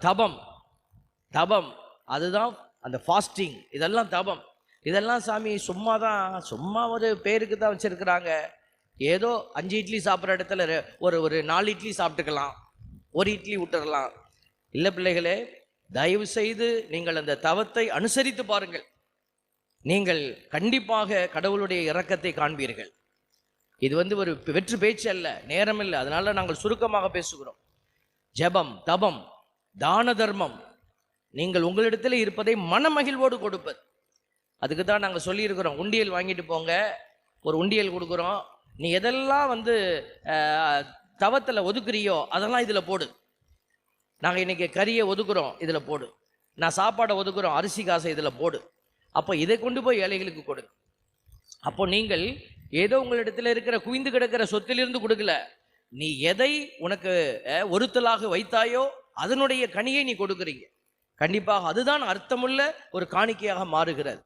தபம் தபம் அதுதான் அந்த ஃபாஸ்டிங், இதெல்லாம் தபம். இதெல்லாம் சாமி சும்மா ஒரு பேருக்கு தான் வச்சிருக்கிறாங்க. ஏதோ 5 இட்லி சாப்பிட்ற இடத்துல ஒரு 4 இட்லி சாப்பிட்டுக்கலாம், ஒரு இட்லி விட்டுறலாம். இல்லை பிள்ளைகளே, தயவு செய்து நீங்கள் அந்த தவத்தை அனுசரித்து பாருங்கள். நீங்கள் கண்டிப்பாக கடவுளுடைய இரக்கத்தை காண்பீர்கள். இது ஒரு வெற்று பேச்சு அல்ல, நேரம் இல்லை. அதனால நாங்கள் சுருக்கமாக பேசுகிறோம். ஜெபம், தபம், தான தர்மம், நீங்கள் உங்களிடத்தில் இருப்பதை மனமகிழ்வோடு கொடுப்பது. அதுக்கு தான் நாங்கள் சொல்லியிருக்கிறோம், உண்டியல் வாங்கிட்டு போங்க, ஒரு உண்டியல் கொடுக்குறோம். நீ எதெல்லாம் தவத்தில் ஒதுக்குறியோ அதெல்லாம் இதில் போடு. நாங்கள் இன்னைக்கு கறியை ஒதுக்குறோம், இதில் போடு. நான் சாப்பாடை ஒதுக்குறோம், அரிசி காசை இதில் போடு. அப்போ இதை கொண்டு போய் ஏழைகளுக்கு கொடு. அப்போ நீங்கள் ஏதோ உங்களிடத்தில் இருக்கிற குவிந்து கிடக்கிற சொத்திலிருந்து கொடுக்கல. நீ எதை உனக்கு ஒருத்தலாக வைத்தாயோ அதனுடைய கனியை நீ கொடுக்குறீங்க. கண்டிப்பாக அதுதான் அர்த்தமுள்ள ஒரு காணிக்கையாக மாறுகிறது.